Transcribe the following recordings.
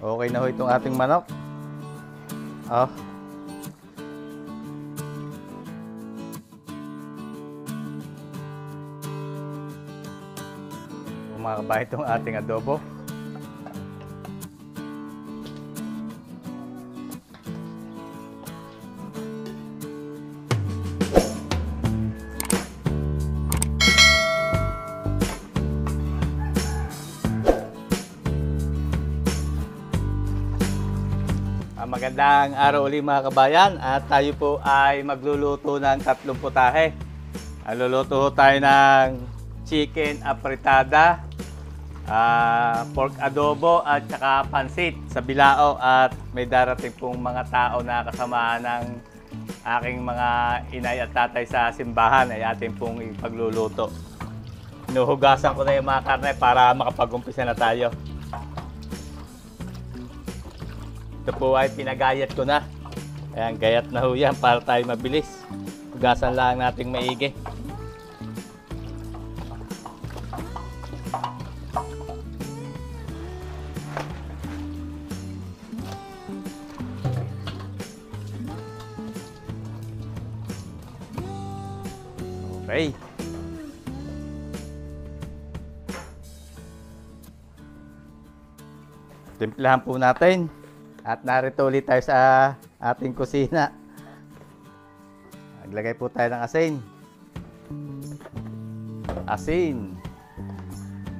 Okay na ho itong ating manok. Oh. Kumakabay itong ating adobo. Magandang araw ulit mga kabayan, at tayo po ay magluluto ng tatlong putahe. Luluto tayo ng chicken apritada, pork adobo at saka pansit sa bilao, at may darating pong mga tao na kasama ng aking mga inay at tatay sa simbahan ay ating pong ipagluluto. Inuhugasan ko na yung mga karne para makapag-umpisa na tayo. Ito po ay pinagayat ko na. Ayan, gayat na ho yan para tayo mabilis. Hugasan lang nating maigi. Okay. Timplahan po natin. At narito ulit tayo sa ating kusina. Naglagay po tayo ng asin. Asin.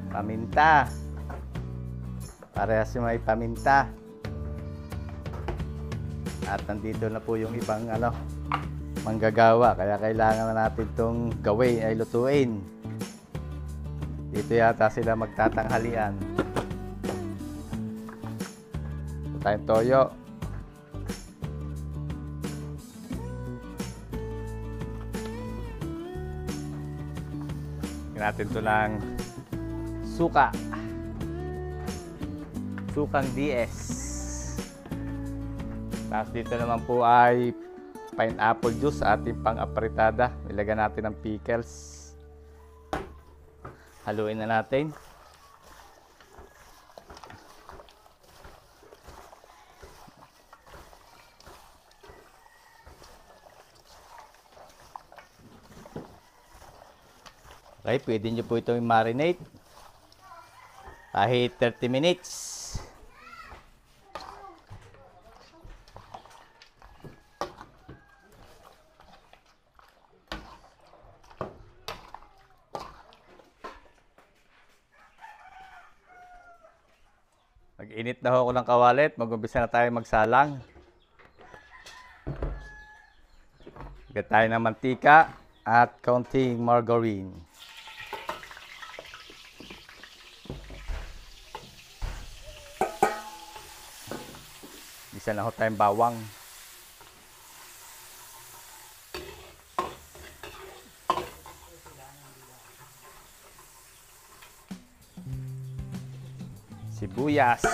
Paminta. Parehas yung may paminta. At nandito na po yung ibang manggagawa. Kaya kailangan na natin itong gawin ay lutuin. Dito yata sila magtatanghalian. Tayong toyo. Natin ito ng suka. Sukang DS. Tapos dito naman po ay pineapple juice sa ating pang-apritada. Ilagyan natin ng pickles. Haluin na natin. Okay, pwede nyo po itong marinate kahit 30 minutes. Mag-init na ho ako ng kawalit. Mag-umpisa na tayo magsalang. Lagyan tayo ng mantika at kaunting margarine. Isa na ho tayong bawang. Sibuyas.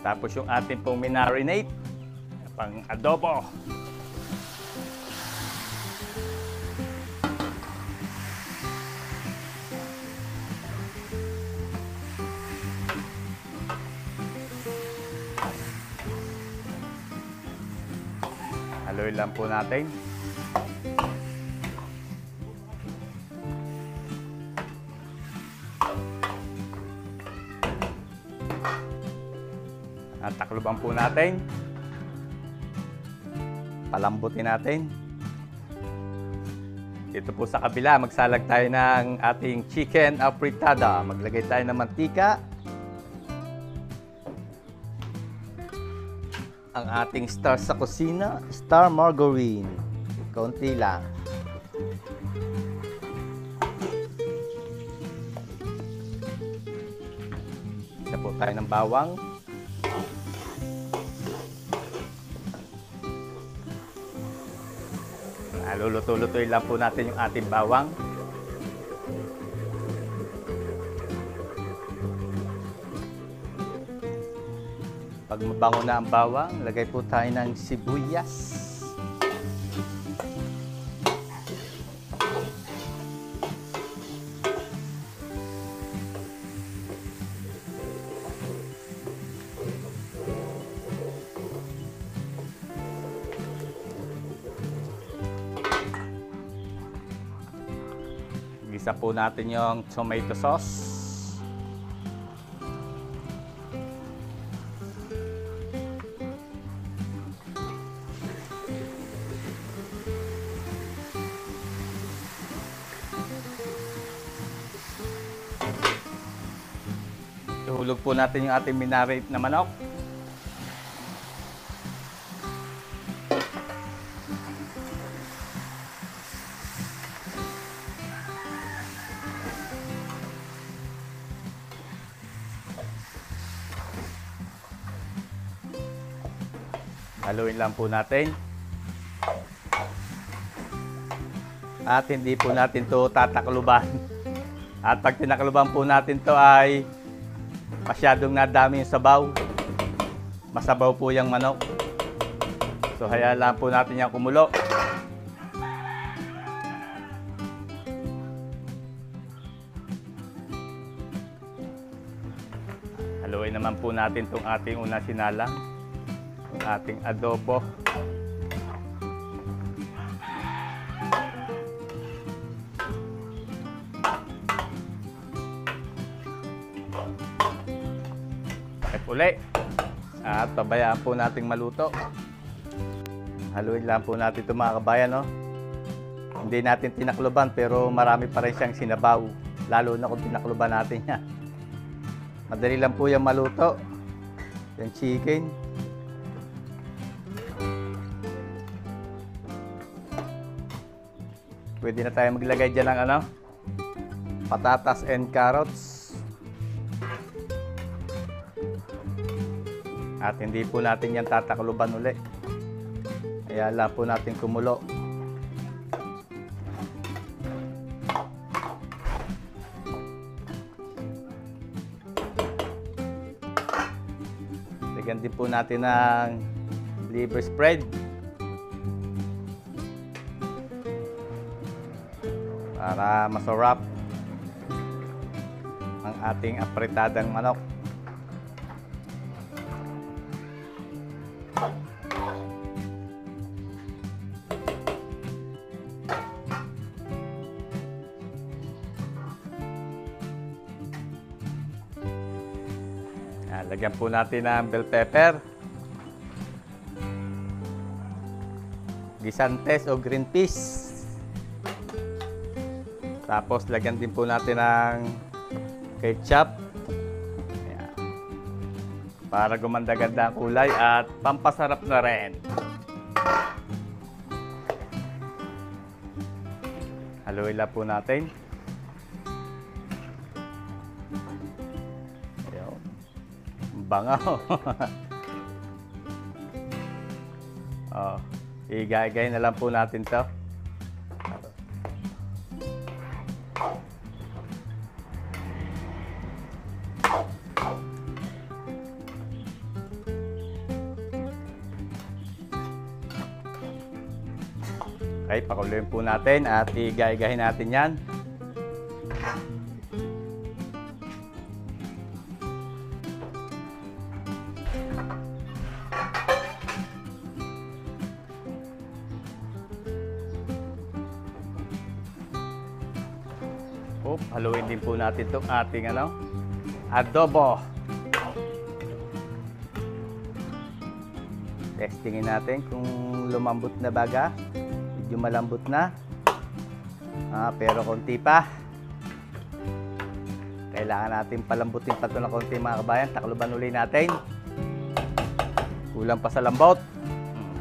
Tapos yung ating pong minarinate, pang adobo. Haluin lang po natin. At takluban po natin. Palambutin natin. Dito po sa kabila, magsalag tayo ng ating chicken apritada. Maglagay tayo ng mantika. Ang ating star sa kusina, star margarine. Kaunti lang. Isa po tayo ng bawang. Luluto-lutuin lang po natin yung ating bawang. Pag mabango na ang bawang, lagay po tayo ng sibuyas. Gisa po natin yung tomato sauce. Ihulog po natin yung ating minarinate na manok. Haluin lang po natin. At hindi po natin to tatakluban. At pag tinakluban po natin to ay masyadong nadami yung sabaw. Masabaw po yung manok. So hayaan lang po natin yung kumulo. Haluin naman po natin itong ating una sinalang. Ating adobo. Pakit uli. At pabayaan po nating maluto. Haluin lang po natin ito mga kabayan. No? Hindi natin tinakluban pero marami pa rin siyang sinabaw. Lalo na kung tinakluban natin yan. Madali lang po yung maluto. Yung chicken. Pwede na tayo maglagay dyan ng patatas and carrots. At hindi po natin yan tatakluban uli. Kaya lang po natin kumulo. Lagyan din po natin ng liver spread. Para masarap ang ating apretadang manok. Lagyan po natin ng bell pepper, gisantes o green peas. Tapos lagyan din po natin ng ketchup. Ayan. Para gumanda-ganda ang kulay at pampasarap na rin. Haluin lang po natin. Ayan. Bangaw. Oh, igay-igay na lang po natin to. Okay, pakuluin po natin at igay-igahin natin yan. Haluin din po natin itong ating adobo. Testingin natin kung lumambot na baga. Medyo malambot na. Pero konti pa. Kailangan natin palambutin pa ito ng konti mga kabayan. Takluban uli natin. Kulang pa sa lambot.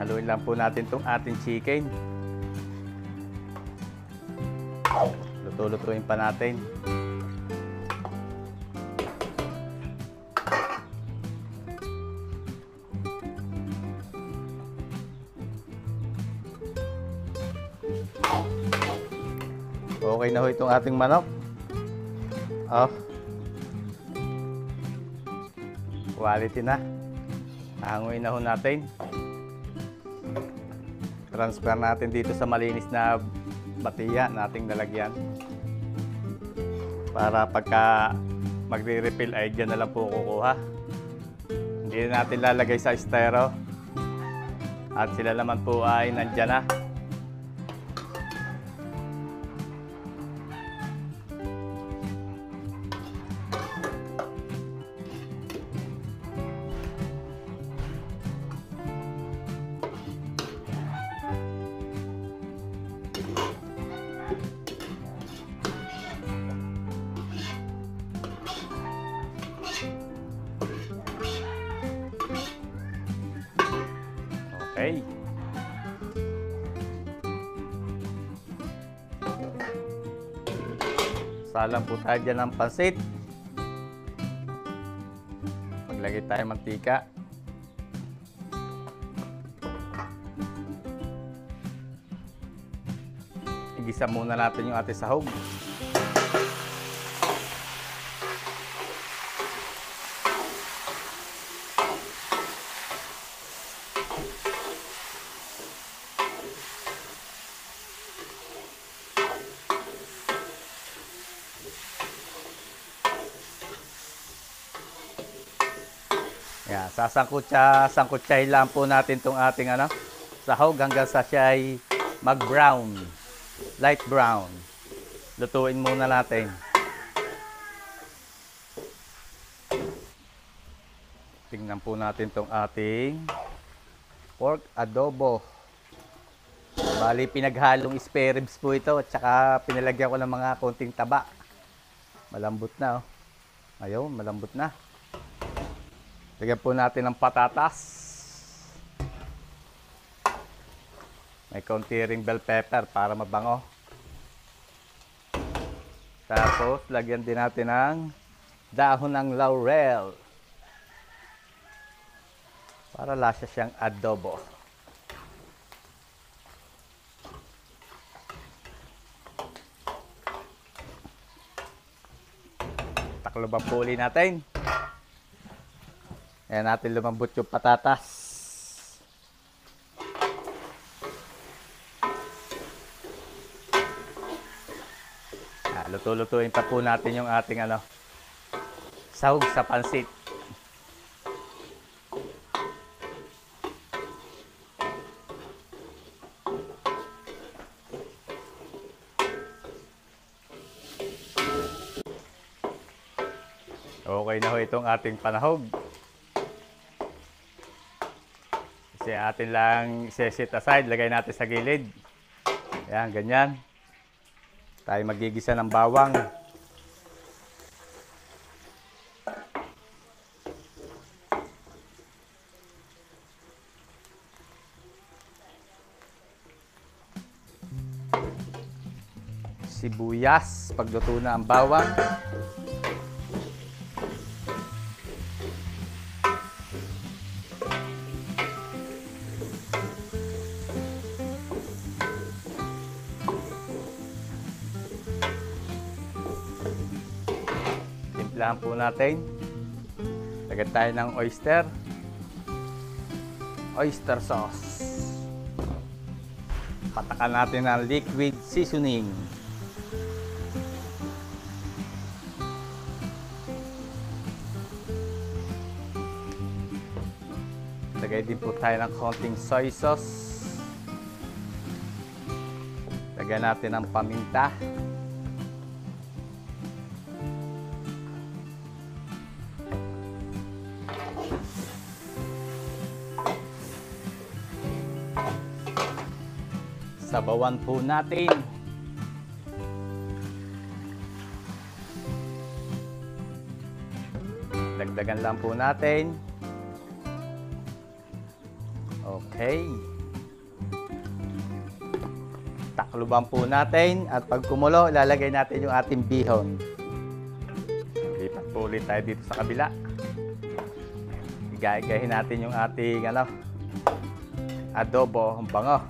Haluin lang po natin itong ating chicken. Luto-lutuin pa natin. Okay na ho itong ating manok. Oh. Quality na. Hanguin na ho natin. Transfer natin dito sa malinis na batiya nating lalagyan. Para pagka magre-refill ay dyan na lang po kukuha. Hindi na natin lalagay sa styro. At sila naman po ay nandyan na. Okay. Salang po tayo dyan ng pansit. Maglagay tayo mantika. Igisa muna natin yung ating sahog. Yan, sangkutsahin lang po natin itong ating sahog hanggang sa siya ay mag-brown, light brown. Lutuin muna natin. Tingnan po natin itong ating pork adobo. Bali, pinaghalong spare ribs po ito at saka pinalagyan ko ng mga konting taba. Malambot na, oh. Ayun, malambot na. Lagyan po natin ng patatas. May konti ring bell pepper para mabango. Tapos, lagyan din natin ng dahon ng laurel. Para lasa siyang adobo. Takloban po ulit natin. Ayan natin lumambot yung patatas. Luto-lutuin pa po natin yung ating sahog sa pansit. Okay na ho itong ating panahog. Kasi atin lang set aside, lagay natin sa gilid. Ayan, ganyan. Tayo magigisa ng bawang. Sibuyas, pagluto na ang bawang. Timplahan po natin. Lagyan tayo ng oyster sauce. Patakan natin ng liquid seasoning. Lagay din po tayo ng konting soy sauce. Lagyan natin ng paminta. Sabawan po natin. Dagdagan lang po natin. Okay. Takluban po natin at pag kumulo, ilalagay natin yung ating bihon. Lipat po ulit tayo dito sa kabila. Igagahin natin yung ating adobo. Ang bango.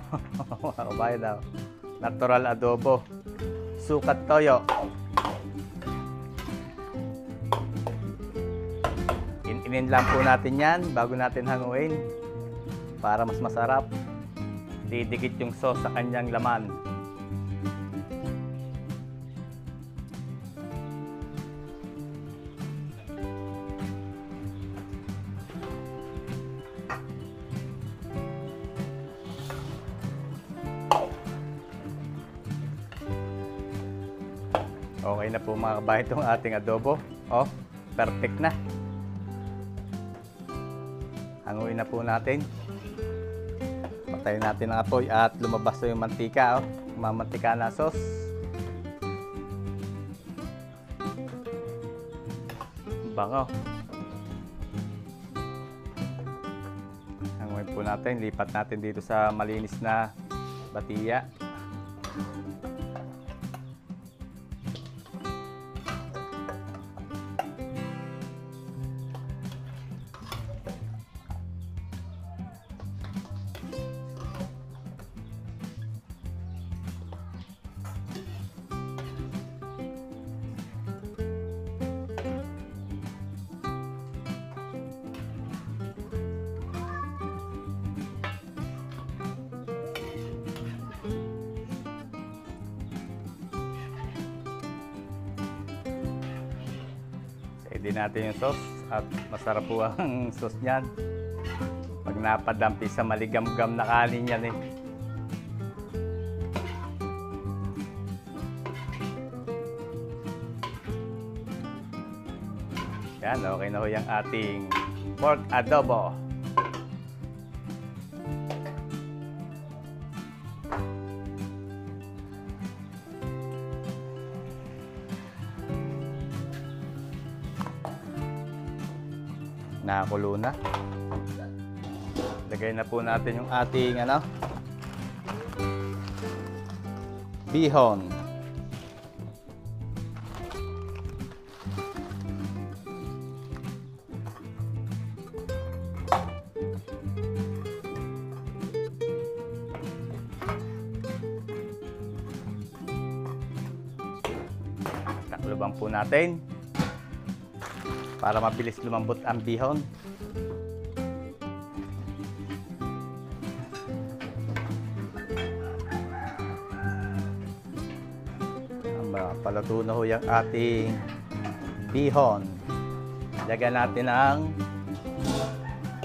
Natural adobo. sukat toyo. Inin lang po natin yan bago natin hanguin para mas masarap. Didikit yung sauce sa kanyang laman. Okay na po mga kabayan itong ating adobo. Oh, perfect na. Hanguin na po natin. Patayin natin ang apoy at lumabas na yung mantika. Oh. Mamantika na sauce. Bango. Hanguin po natin. Lipat natin dito sa malinis na batiya. Pwede natin yung sauce at masarap po ang sauce niyan. Pag napadampi sa maligam-gam na kanin yan eh. Yan, okay na ho yung ating pork adobo. Nakakulo na. Lagay na po natin yung ating bihon. Takloban po natin para mabilis lumambot ang bihon. Paluto na ho yung ating bihon. Lagyan natin ang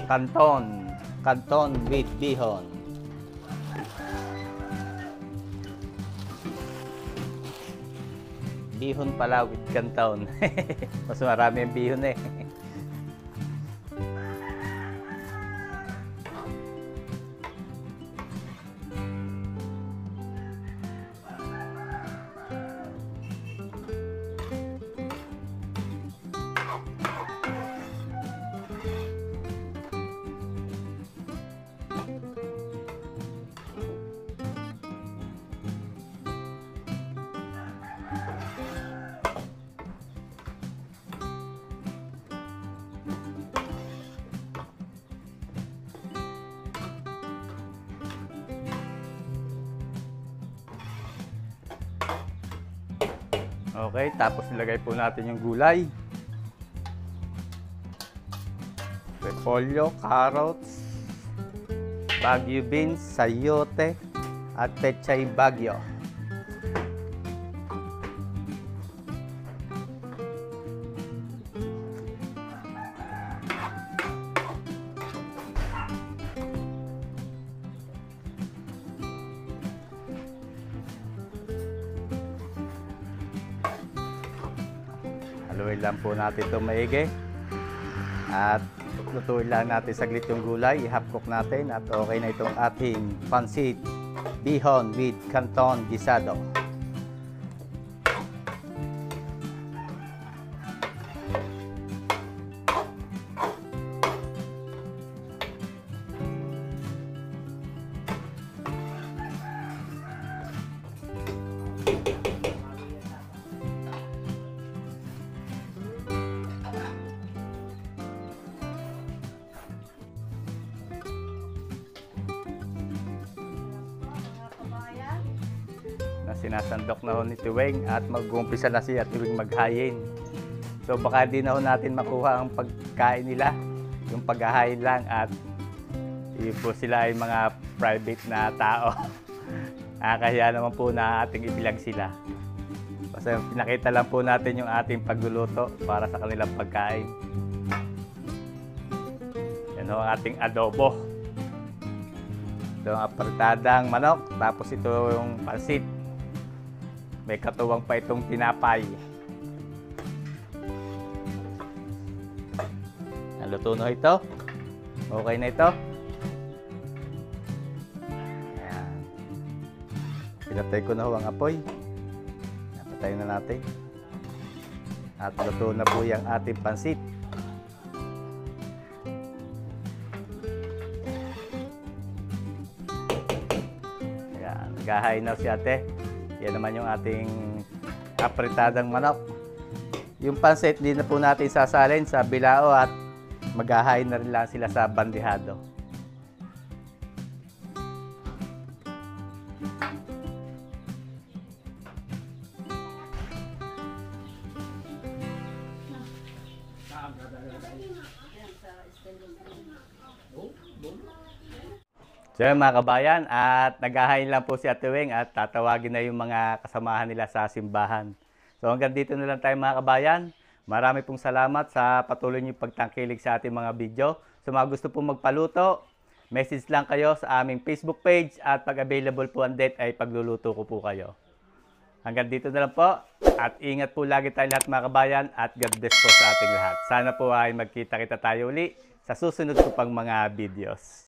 canton with bihon. Bihon pala with canton. Mas marami ang bihon eh. Okay, tapos nilagay po natin yung gulay. Repolyo, carrots, Baguio beans, sayote, at pechay Baguio. Haluin lang po natin itong maigi. At lutuin lang natin saglit yung gulay. I-half cook natin at okay na itong ating pansit bihon with canton gisado. sinasandok na ho ni Tiweng at mag-uumpisa na si Tiweng maghayin. So baka di na ho natin makuha ang pagkain nila, yung paghahayin lang, at yun po sila ay mga private na tao. Kaya naman po na ating ibilang sila. Basta pinakita lang po natin yung ating pagluluto para sa kanilang pagkain. Yan ho ang ating adobo. Ito ang apretadang manok, tapos ito yung pansit. May katuwang pa itong tinapay. Naluto na ito. Okay na ito. Ayan. Pinatay ko na ho ang apoy. Napatay na natin. At luto na po yung ating pansit. Ayan. Naghahain na si ate. Yan naman yung ating apretadang manok. Yung pansit, hindi na po natin sasalin sa bilao at maghahain na rin lang sila sa bandihado. So yun mga kabayan, at naghahain lang po si Ate Weng at tatawagin na yung mga kasamahan nila sa simbahan. So hanggang dito na lang tayo mga kabayan. Marami pong salamat sa patuloy niyong pagtangkilik sa ating mga video. So mga gusto pong magpaluto, message lang kayo sa aming Facebook page at pag available po ang date ay pagluluto ko po kayo. Hanggang dito na lang po at ingat po lagi tayo lahat mga kabayan at God bless po sa ating lahat. Sana po ay magkita-kita tayo uli sa susunod ko pang mga videos.